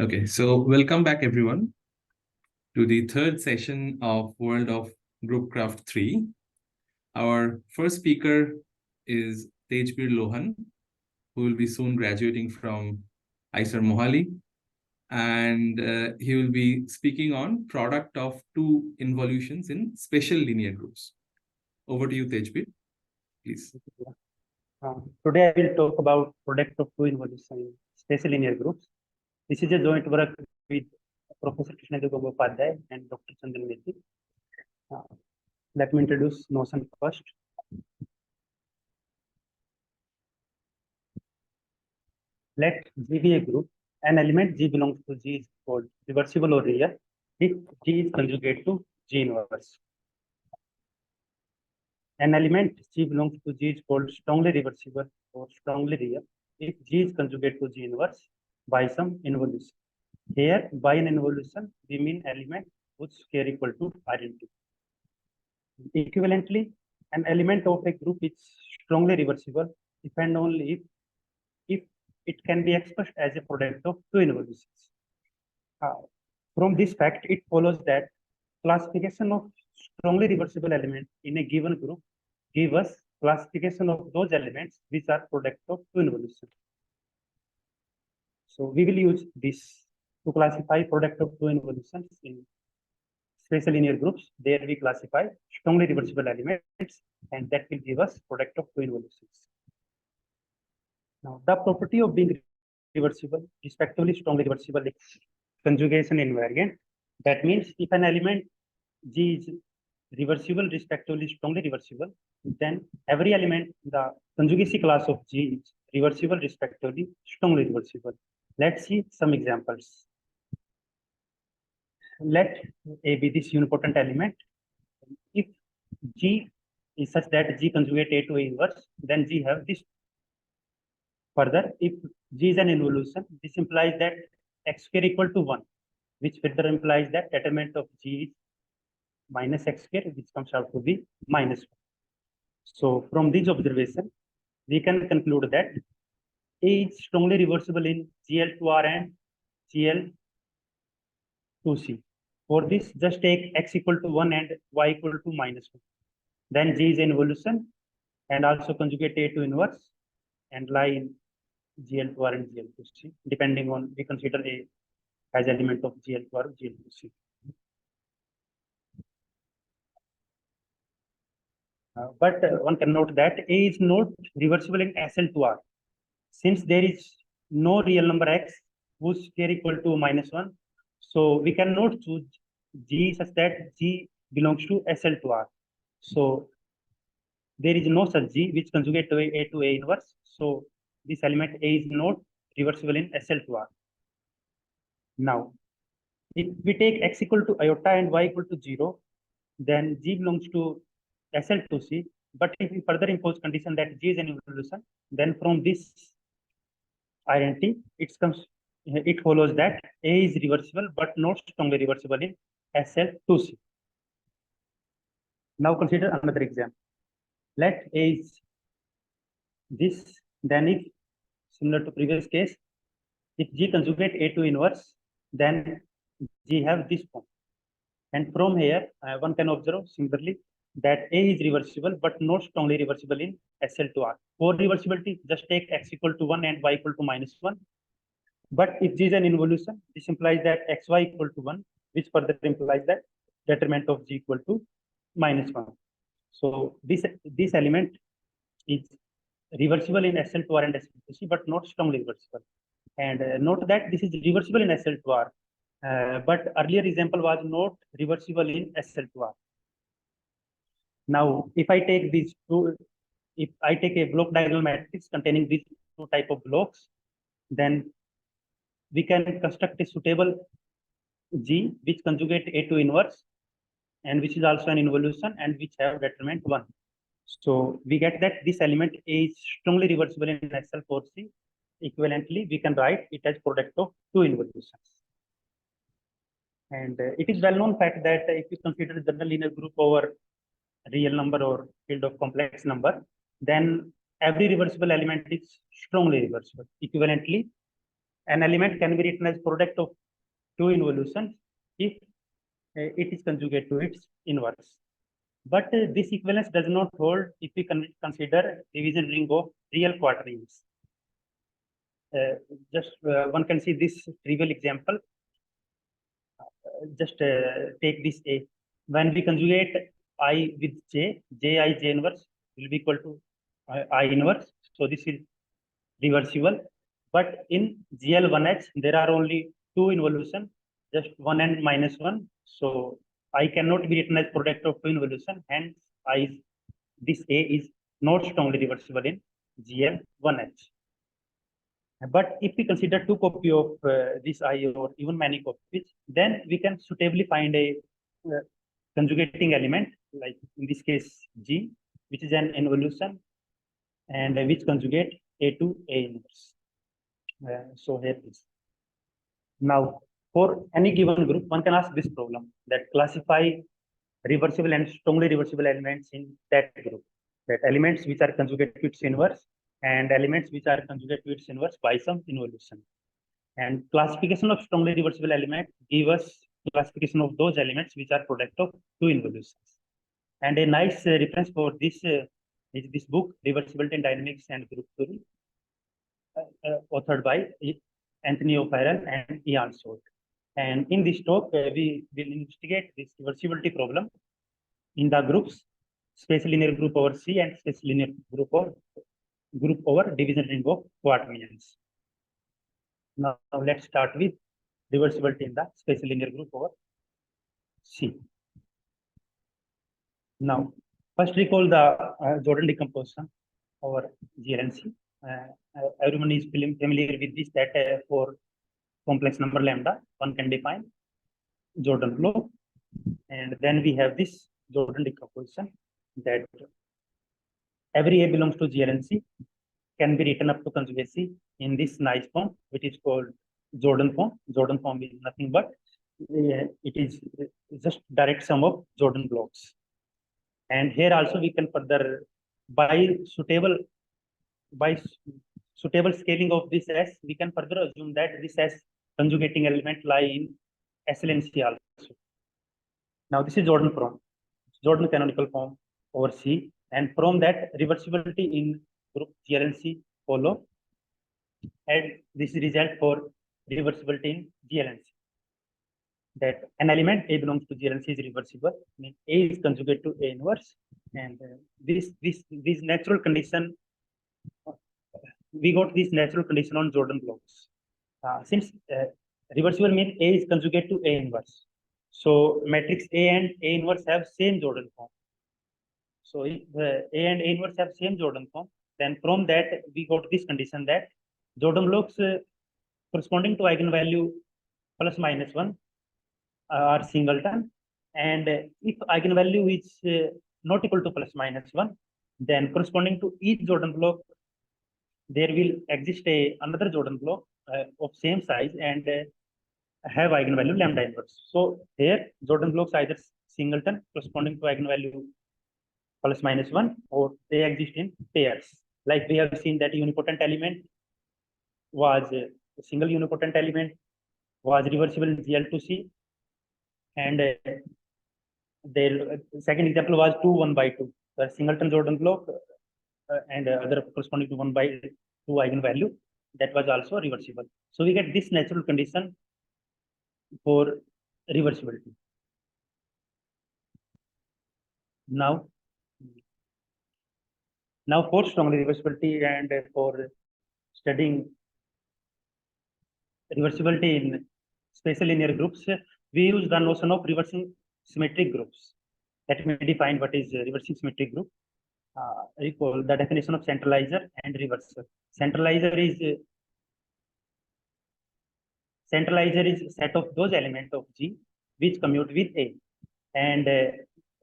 Okay, so welcome back everyone to the third session of World of Groupcraft 3. Our first speaker is Tejbir Lohan, who will be soon graduating from IISER Mohali, and he will be speaking on product of two involutions in special linear groups. Over to you, Tejbir, please. Today I will talk about product of two involutions in special linear groups. This is a joint work with Professor Krishnendu Gongopadhyay and Dr. Chandan Maity. Let me introduce notion first. Let G be a group. An element G belongs to G is called reversible or real if G is conjugate to G inverse. An element G belongs to G is called strongly reversible or strongly real if G is conjugate to G inverse by some involution. Here, by an involution, we mean element whose square equal to identity. Equivalently, an element of a group is strongly reversible if and only if it can be expressed as a product of two involutions. From this fact, it follows that classification of strongly reversible elements in a given group give us classification of those elements which are product of two involutions. So we will use this to classify product of two involutions in special linear groups. There we classify strongly reversible elements, and that will give us product of two involutions. Now, the property of being reversible, respectively strongly reversible, is conjugation invariant. That means if an element G is reversible, respectively strongly reversible, then every element, the conjugacy class of G is reversible, respectively strongly reversible. Let's see some examples. Let A be this unipotent element. If G is such that G conjugate A to A inverse, then G have this. Further, if G is an involution, this implies that x square equal to 1, which further implies that determinant of G is minus x square, which comes out to be minus 1. So from this observation, we can conclude that A is strongly reversible in GL2R and GL2C. For this, just take x equal to 1 and y equal to minus 1. Then G is an involution and also conjugate A to inverse and lie in GL2R and GL2C, depending on we consider A as element of GL2R or GL2C. But one can note that A is not reversible in SL2R. Since there is no real number x whose square equal to minus 1, so we cannot choose G such that G belongs to SL2R. So there is no such G which conjugate to A inverse. So this element A is not reversible in SL2R. Now, if we take x equal to iota and y equal to 0, then G belongs to SL2C. But if we further impose condition that G is an involution, then from this identity, it follows that A is reversible but not strongly reversible in SL2C. Now consider another example. Let A is this, then if similar to previous case, if G conjugate A to inverse, then G have this form. And from here, one can observe similarly that A is reversible but not strongly reversible in SL2R. For reversibility, just take x equal to 1 and y equal to minus 1. But if G is an involution, this implies that xy equal to 1, which further implies that determinant of G equal to minus 1. So this element is reversible in SL2R and SL2C, but not strongly reversible. And note that this is reversible in SL2R, but earlier example was not reversible in SL2R. Now, if I take these two, if I take a block diagonal matrix containing these two type of blocks, then we can construct a suitable G which conjugate A to inverse and which is also an involution and which have determinant 1. So we get that this element A is strongly reversible in SL4C. Equivalently, we can write it as product of two involutions. And it is well-known fact that if you consider general linear group over real number or field of complex number, then every reversible element is strongly reversible. Equivalently, an element can be written as product of two involutions if it is conjugate to its inverse. But this equivalence does not hold if we consider division ring of real quaternions. One can see this trivial example. Take this A. When we conjugate I with J, J inverse will be equal to I inverse. So this is reversible. But in GL1H, there are only two involution, just 1 and -1. So I cannot be written as product of two involution. Hence, this A is not strongly reversible in GL1H. But if we consider two copy of this I or even many copies, then we can suitably find a conjugating element, like in this case G, which is an involution and which conjugate A to A inverse. So here is. Now, for any given group, one can ask this problem, that classify reversible and strongly reversible elements in that group. That elements which are conjugate to its inverse and elements which are conjugate to its inverse by some involution. And classification of strongly reversible element give us classification of those elements which are product of two involutions. And a nice reference for this is this book, Reversibility in Dynamics and Group Theory, authored by Anthony O'Farrell and Ian Short. And in this talk, we will investigate this reversibility problem in the groups, space linear group over C and space linear group over division ring of quaternions. Now let's start with reversibility in the space linear group over C. Now, first recall the Jordan decomposition over GLNC. Everyone is familiar with this, that for complex number lambda, one can define Jordan law. And then we have this Jordan decomposition, that every A belongs to GLNC, can be written up to conjugacy in this nice form, which is called Jordan form. Jordan form is nothing but it is just direct sum of Jordan blocks. And here also we can further, by suitable scaling of this S, we can further assume that this S conjugating element lie in SLNC also. Now this is Jordan form, Jordan canonical form over C, and from that reversibility in group GLNC follow, and this result for reversibility in GLNC. That an element A belongs to GLNC is reversible, means A is conjugate to A inverse, and this natural condition, we got this natural condition on Jordan blocks. Since reversible means A is conjugate to A inverse, so matrix A and A inverse have same Jordan form. So if A and A inverse have same Jordan form, then from that we got this condition that Jordan blocks corresponding to eigenvalue plus minus 1 are singleton, and if eigenvalue is not equal to plus minus 1, then corresponding to each Jordan block, there will exist another Jordan block of same size and have eigenvalue lambda inverse. So here Jordan blocks either singleton corresponding to eigenvalue plus minus 1, or they exist in pairs. Like we have seen that unipotent element was a single unipotent element was reversible in GL2C, and their second example was 2 1 by 2, the singleton Jordan block and other corresponding to 1 by 2 eigenvalue, that was also reversible. So we get this natural condition for reversibility. Now for strongly reversibility and for studying reversibility in spatial linear groups, we use the notion of reversing symmetric groups. Let me define what is reversing symmetric group. Recall the definition of centralizer and reverser. Centralizer is a set of those elements of G which commute with A, and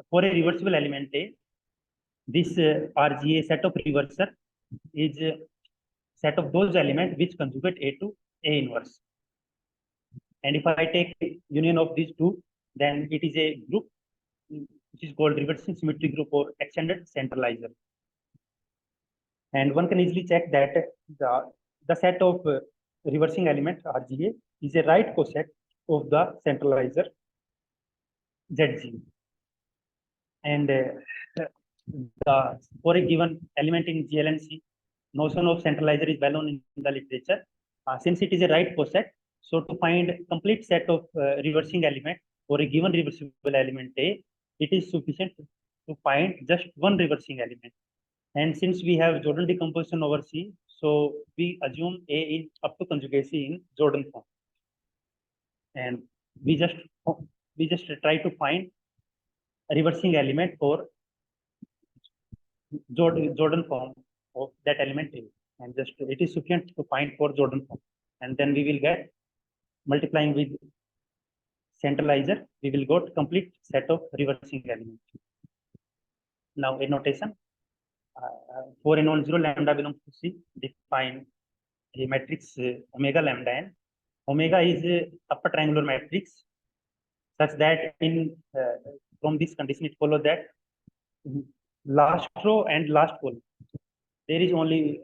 for a reversible element A, this RGA set of reverser is a set of those elements which conjugate A to A inverse. And if I take union of these two, then it is a group which is called reversing symmetric group or extended centralizer. And one can easily check that the set of reversing element RGA is a right coset of the centralizer ZG. And for a given element in GLNC, notion of centralizer is well known in the literature. Since it is a right coset, so to find complete set of reversing element for a given reversible element A, it is sufficient to find just one reversing element. And since we have Jordan decomposition over C, so we assume A is up to conjugacy in Jordan form. And we just try to find a reversing element for Jordan form of that element A. And just it is sufficient to find for Jordan form. And then we will get, multiplying with centralizer, we will get complete set of reversing elements. Now a notation. For a non-zero lambda belongs to C, define a matrix omega lambda n. Omega is a upper triangular matrix such that in from this condition it follows that last row and last column there is only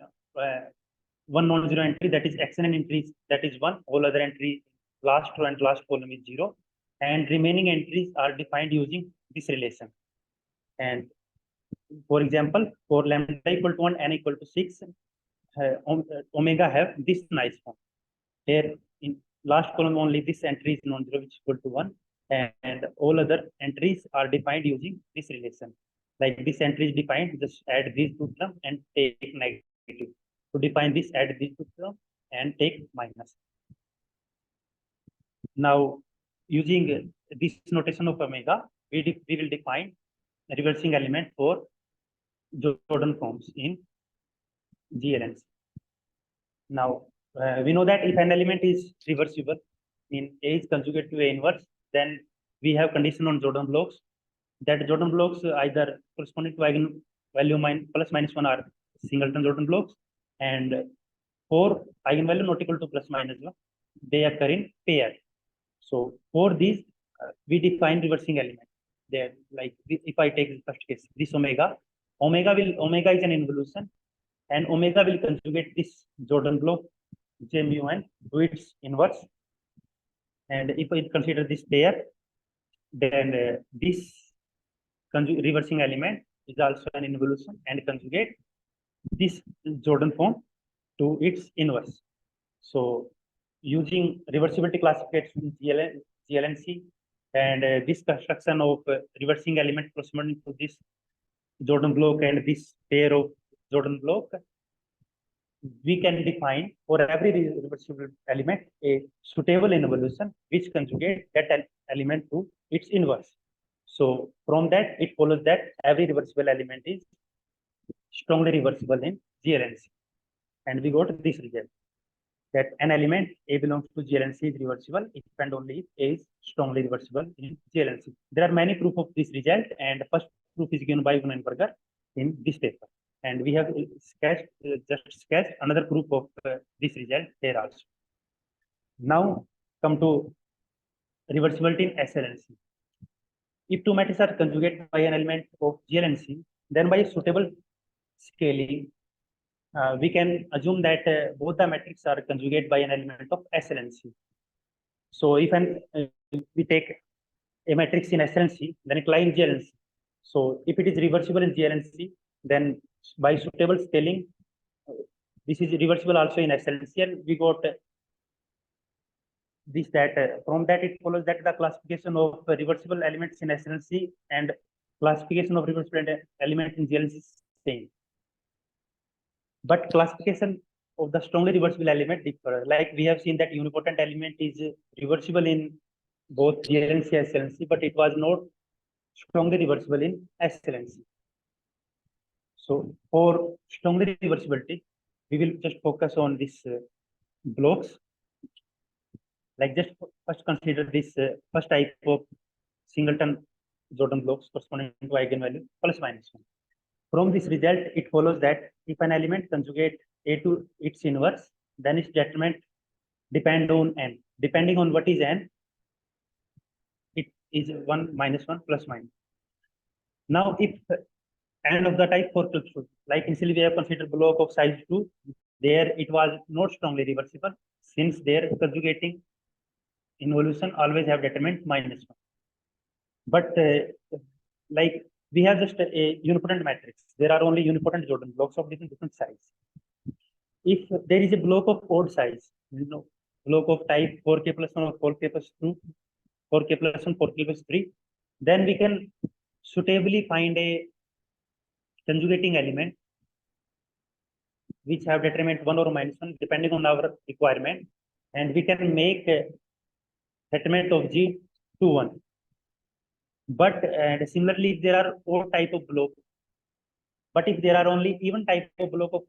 one non-zero entry, that is xn entries, that is 1. All other entries last row and last column is 0, and remaining entries are defined using this relation. And for example, for lambda equal to 1, n equal to 6, omega have this nice form. Here in last column only this entry is non-zero, which is equal to 1, and all other entries are defined using this relation. Like this entry is defined, just add these two terms and take negative. To define this, add these two terms and take minus. Now, using this notation of omega, we will define a reversing element for Jordan forms in GLNC. Now, we know that if an element is reversible in A is conjugate to A inverse, then we have condition on Jordan blocks, that Jordan blocks either corresponding to eigenvalue plus minus 1 are singleton Jordan blocks, and for eigenvalue not equal to plus minus 1, they occur in pair. So for these, we define reversing element. There, like if I take the first case, this omega is an involution, and omega will conjugate this Jordan block J mu n to its inverse. And if I consider this pair, then this reversing element is also an involution and conjugate this Jordan form to its inverse. So using reversibility classification GLNC and this construction of reversing element corresponding to this Jordan block and this pair of Jordan block, we can define for every reversible element a suitable involution which conjugate that element to its inverse. So from that, it follows that every reversible element is strongly reversible in GLNC. And we got this result, that an element A belongs to GLNC is reversible if and only if A is strongly reversible in GLNC. There are many proof of this result, and the first proof is given by Gongopadhyay in this paper. And we have just sketched another proof of this result here also. Now come to reversibility in SLNC. If two matrices are conjugated by an element of GLNC, then by suitable scaling, we can assume that both the matrices are conjugated by an element of SLNC. So if we take a matrix in SLNC, then it lies in GLNC. So if it is reversible in GLNC, then by suitable scaling, this is reversible also in SLNC, and we got this, that from that it follows that the classification of reversible elements in SLNC and classification of reversible element in GLNC is same. But classification of the strongly reversible element differ. Like we have seen that unipotent element is reversible in both GLNC and SLNC, but it was not strongly reversible in SLNC. So for strongly reversibility, we will just focus on these blocks. Like just first consider this first type of singleton Jordan blocks corresponding to eigenvalue plus minus 1. From this result, it follows that if an element conjugate A to its inverse, then its determinant depend on n. Depending on what is n, it is 1, minus 1, plus minus. Now, if n of the type 4 clusters, like initially we have considered block of size 2, there it was not strongly reversible. since their conjugating involution always have determinant -1. But like we have just a unipotent matrix. There are only unipotent Jordan blocks of different size. If there is a block of odd size, block of type 4k plus 1 or 4k plus 2, 4k plus 1, 4k plus 3, then we can suitably find a conjugating element which have determinant 1 or -1 depending on our requirement, and we can make a determinant of G to 1. But similarly, if there are odd type of block, but if there are only even type of block of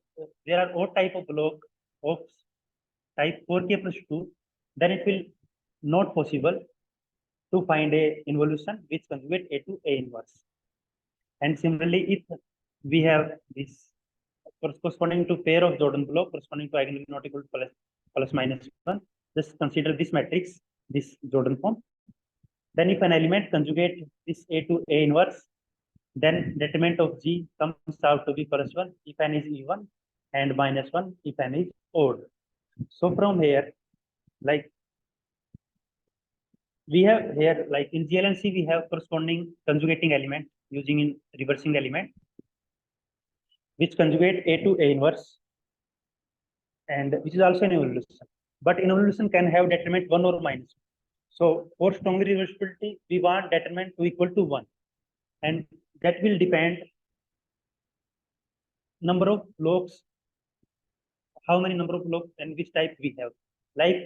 there are odd type of block of type 4k plus 2, then it will not possible to find a involution which conjugate A to A inverse. And similarly, if we have this corresponding to pair of Jordan block corresponding to eigenvalue not equal to plus -1, just consider this matrix, this Jordan form. Then if an element conjugate this A to A inverse, then determinant of G comes out to be +1 if n is even and -1 if n is odd. So from here, like we have here, like in GLNC, we have corresponding conjugating element using in reversing element, which conjugate A to A inverse, and which is also an involution. But involution can have determinant 1 or -1. So for strongly reversibility, we want determinant to equal to 1, and that will depend number of blocks, how many number of blocks and which type we have. Like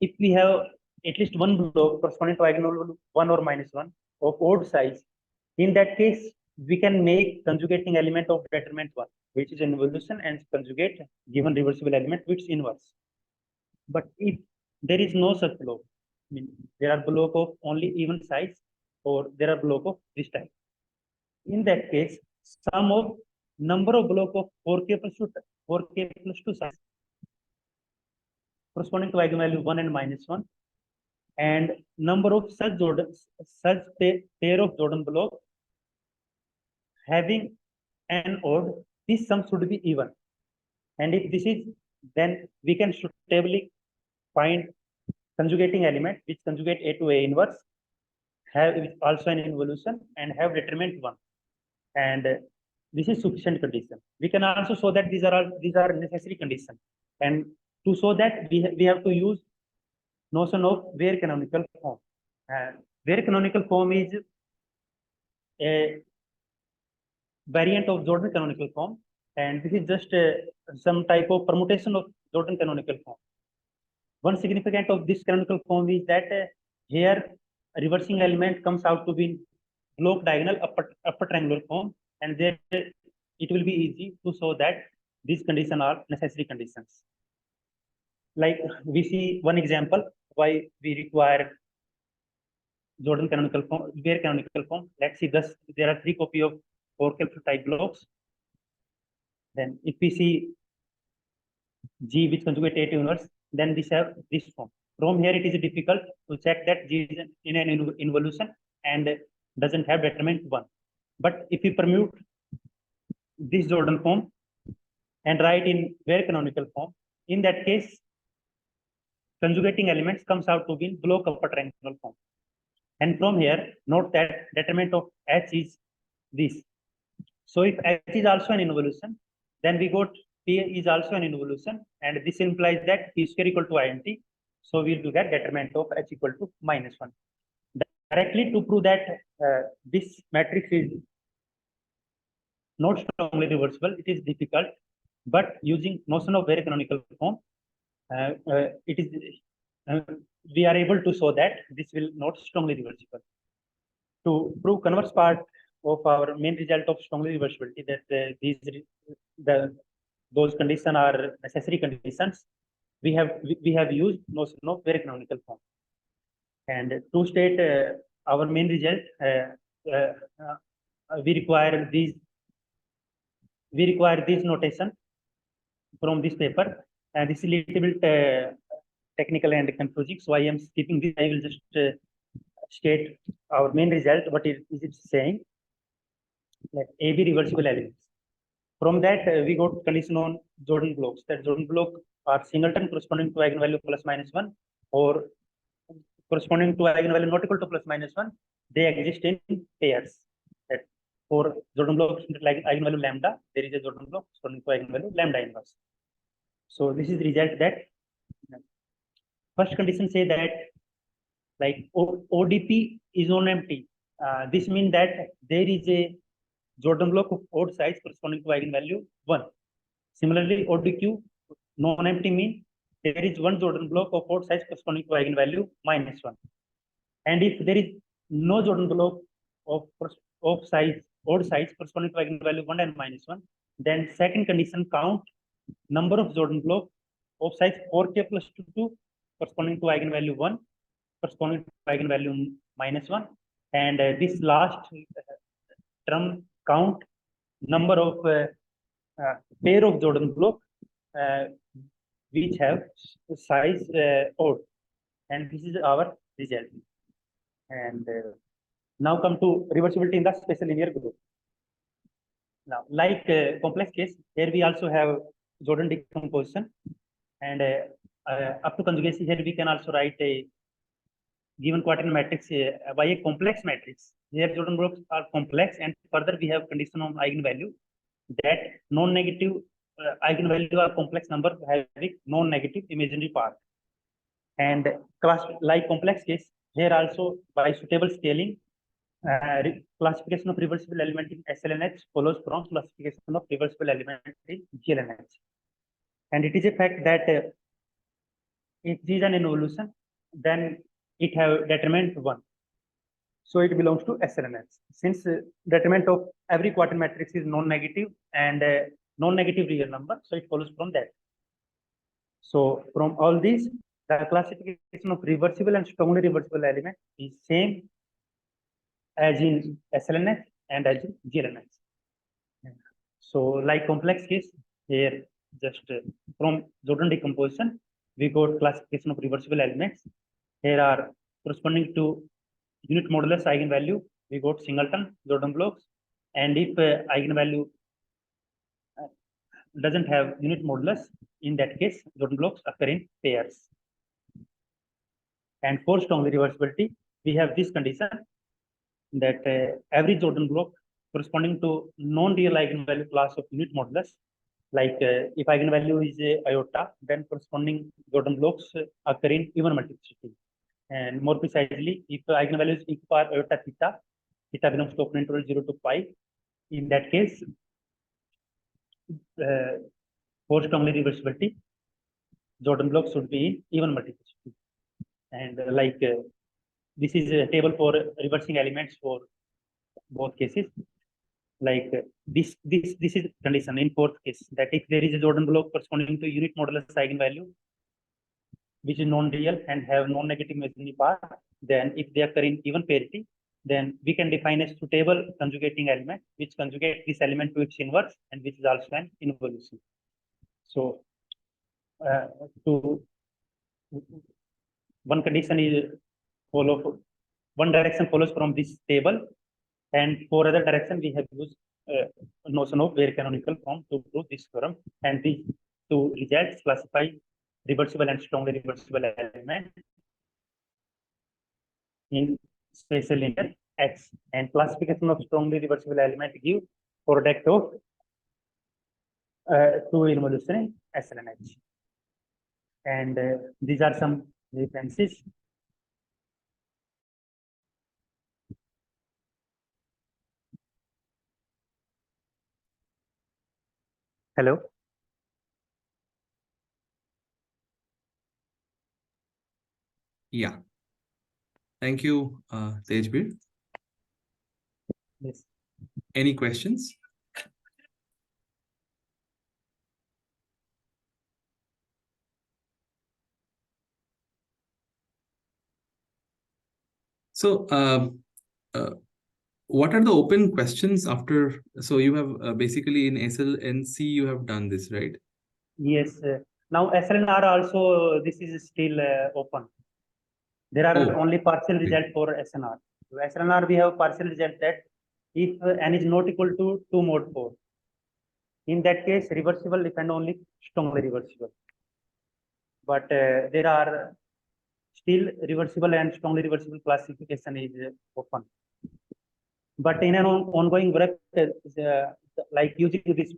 if we have at least one block corresponding to eigenvalue 1 or -1 of odd size, in that case we can make conjugating element of determinant 1, which is involution, and conjugate given reversible element which is inverse. But if there is no such block, I mean there are block of only even size or there are block of this type, in that case sum of number of block of 4k plus 2 size corresponding to eigenvalue 1 and -1, and number of such pair of Jordan block having an odd, this sum should be even. And if this is, then we can suitably find conjugating element which conjugate A to A inverse, have also an involution and have determinant 1. And this is sufficient condition. We can also show that these are necessary conditions. And to show that we have to use notion of where canonical form. Where canonical form is a variant of Jordan canonical form, and this is just some type of permutation of Jordan canonical form. One significance of this canonical form is that here a reversing element comes out to be block diagonal upper triangular form, and there it will be easy to show that these conditions are necessary conditions. Like we see one example why we require Jordan canonical form, where canonical form. Let's see this. There are 3 copies of 4k type blocks. Then if we see G which conjugate A to inverse, then this have this form. From here it is difficult to check that G is in an involution and doesn't have determinant 1. But if we permute this Jordan form and write in where canonical form, in that case conjugating elements comes out to be in block upper triangular form. And from here, note that determinant of H is this. So if H is also an involution, then we got P is also an involution, and this implies that P square equal to INT. So we will get determinant of H equal to -1. Directly to prove that this matrix is not strongly reversible, it is difficult. But using notion of very canonical form, it is we are able to show that this will not strongly reversible. To prove converse part of our main result of strongly reversibility, that those conditions are necessary conditions, we have used notion of very canonical form. And to state our main result, we require this notation from this paper, and this is a little bit technical and confusing, so I am skipping this. I will just state our main result. What is it saying? Like AB reversible elements. From that we got condition on Jordan blocks. That Jordan block are singleton corresponding to eigenvalue plus minus 1 or corresponding to eigenvalue not equal to plus minus 1, they exist in pairs. That for Jordan block like eigenvalue lambda, there is a Jordan block corresponding to eigenvalue lambda inverse. So this is the result that first condition say that like ODP is non-empty. This means that there is a Jordan block of odd size corresponding to eigenvalue 1. Similarly, ODQ non-empty means there is one Jordan block of odd size corresponding to eigenvalue minus 1. And if there is no Jordan block of odd size corresponding to eigenvalue 1 and minus 1, then second condition count number of Jordan block of size 4k plus 2 corresponding to eigenvalue 1 corresponding to eigenvalue minus 1, and this last term count number of pair of Jordan block which have size odd, and this is our result. And now come to reversibility in the special linear group. Now, like complex case, here we also have Jordan decomposition, and up to conjugation, here we can also write a given quaternion matrix by a complex matrix. Here Jordan blocks are complex, and further we have condition on eigenvalue that non-negative eigenvalue are complex number having non-negative imaginary part. And class like complex case, here also by suitable scaling, classification of reversible element in SLNH follows from classification of reversible element in GLNH. And it is a fact that if G is an involution, then it have determinant 1. So it belongs to SLNH. Since determinant of every quaternion matrix is non-negative and non-negative real number, so it follows from that. So from all these, the classification of reversible and strongly reversible element is same as in SLNH and as in GLNH. So like complex case, here just from Jordan decomposition, we got classification of reversible elements. Here are corresponding to unit modulus eigenvalue, we got singleton Jordan blocks, and if eigenvalue doesn't have unit modulus, in that case Jordan blocks occur in pairs. And for strongly reversibility, we have this condition that every Jordan block corresponding to non-real eigenvalue class of unit modulus, like if eigenvalue is iota, then corresponding Jordan blocks occur in even multiplicity. And more precisely, if eigenvalue is e power iota theta, theta belongs to open interval 0 to pi. In that case, for strongly reversibility, Jordan blocks should be in even multiplicity. And like this is a table for reversing elements for both cases. Like this is condition in fourth case that if there is a Jordan block corresponding to unit modulus eigenvalue which is non-real and have non-negative imaginary part, then if they occur in even parity, then we can define a suitable conjugating element which conjugate this element to its inverse and which is also an involution. So to one condition is one direction follows from this table, and for other direction we have used notion of bare canonical form to prove this theorem, and these two results classify reversible and strongly reversible element in spatial linear X, and classification of strongly reversible element give product of two involution in SLNH. And these are some references. Hello. Yeah. Thank you, Tejbir. Yes. Any questions? So, what are the open questions after? So you have basically in SLNC you have done this, right? Yes. Now SLNR also this is still open. There are only partial result for SNR. So SNR we have partial result that if n is not equal to 2 mod 4, in that case reversible if and only strongly reversible. but there are still reversible and strongly reversible classification is open. But in an ongoing work, like using this,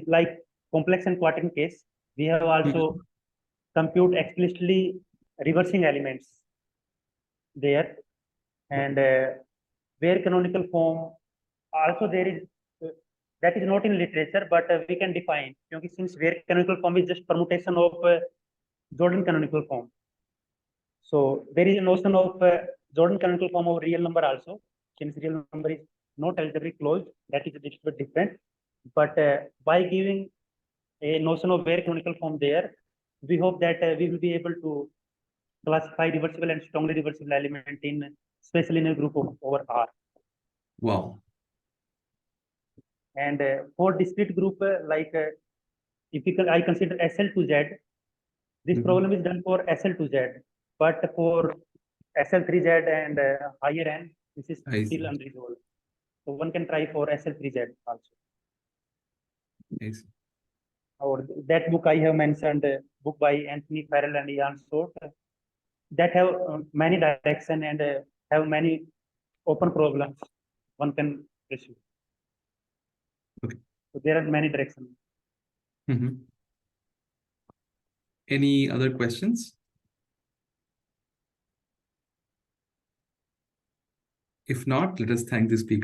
like complex and quartic case, we have also compute explicitly reversing elements there, and where canonical form also there is that is not in literature, but we can define, since where canonical form is just permutation of Jordan canonical form. So there is a notion of Jordan canonical form of real number also, since real number is not algebraic closed, that is a little bit different. But by giving a notion of where canonical form there, we hope that we will be able to classify reversible and strongly reversible element in especially in a group of over R. Wow. And for discrete group, I consider SL to Z, this problem is done for SL to Z, but for SL3Z and higher N, this is still unresolved. So one can try for SL3Z also. Nice. Or that book I have mentioned, book by Anthony Farrell and Ian Short, that have many directions and have many open problems one can pursue. Okay. So there are many directions. Any other questions? If not, let us thank the speaker.